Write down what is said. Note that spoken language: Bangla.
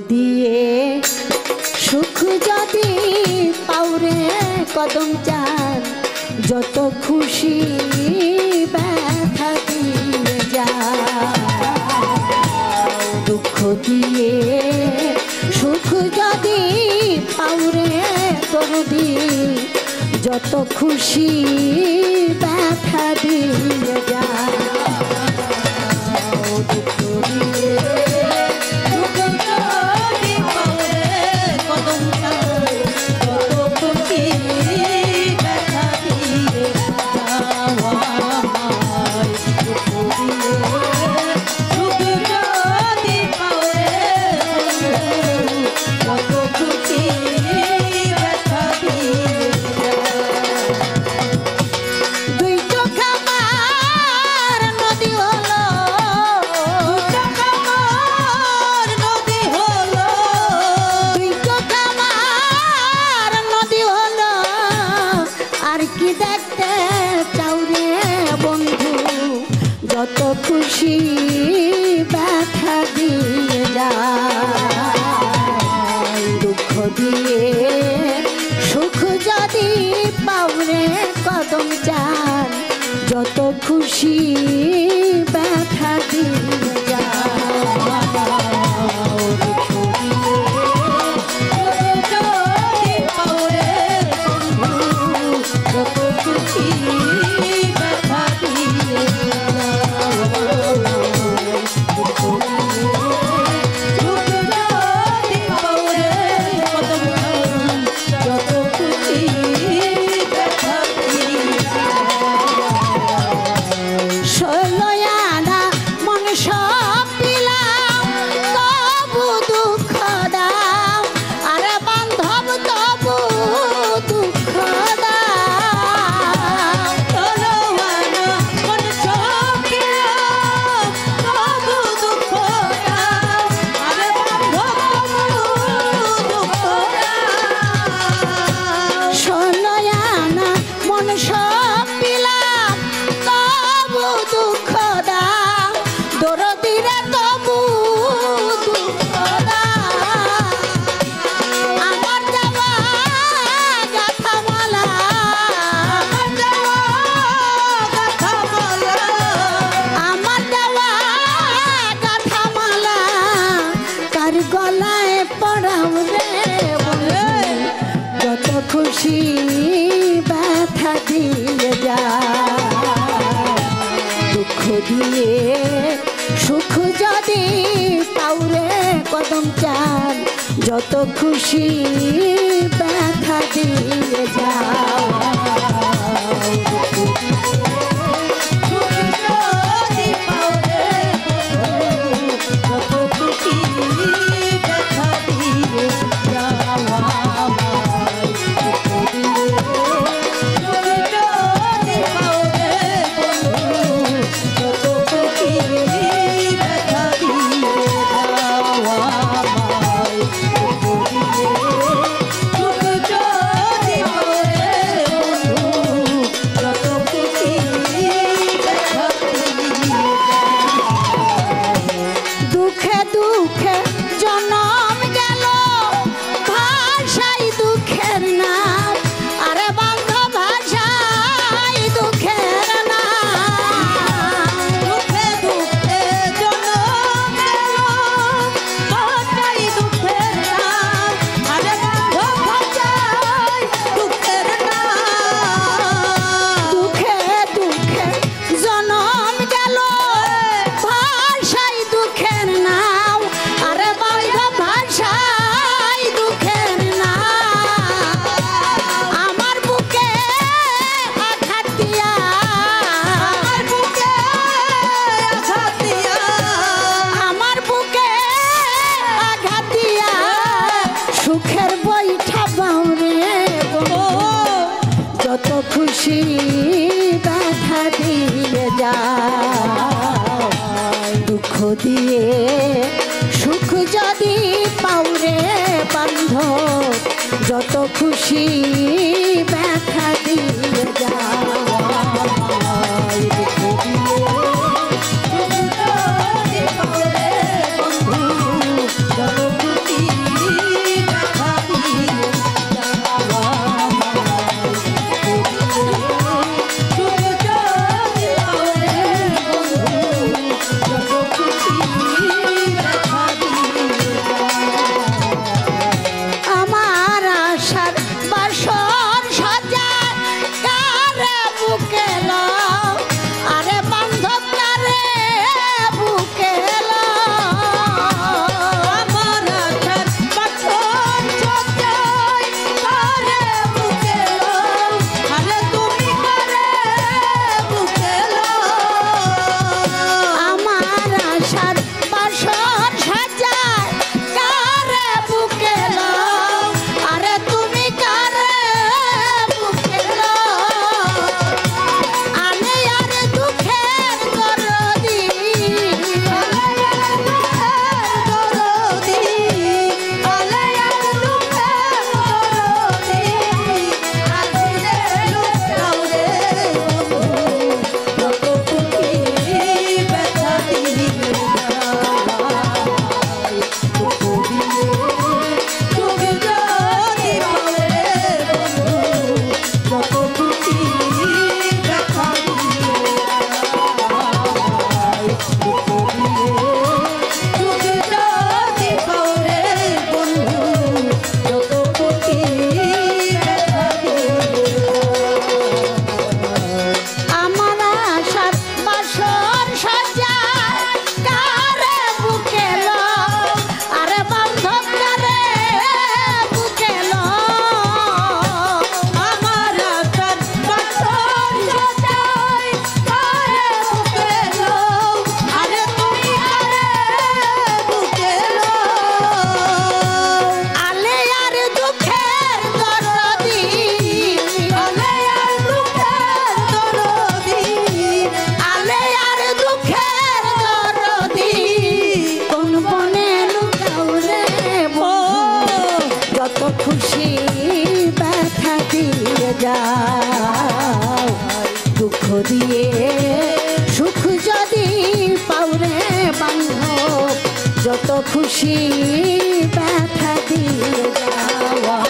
দিয়ে সুখ যদি পাউরে কদম চান যত খুশি ব্যথা দিয়ে যা দুঃখ দিয়ে সুখ যদি পাউরে দরদি যত খুশি ব্যথা দিয়ে যা যত খুশি ব্যথা দিয়ে যায় দুঃখ দিয়ে সুখ যদি পাউরে কদম চান যত খুশি ব্যথা দিয়ে যায় খুশি ব্যথা দিয়ে যা দুঃখ দিয়ে সুখ যদি পাউরে কদম চান যত খুশি ব্যথা দিয়ে যা খুশি ব্যথা দিয়ে যা দুঃখ দিয়ে সুখ যদি পাউরে বান্ধব যত খুশি ব্যথা দিয়ে যা দুঃখ দিয়ে সুখ যদি পাউরে বন্ধু যত দিয়ে সুখ যদি পাউরে বান্ধব যত খুশি ব্যথা দিয়ে যাওয়া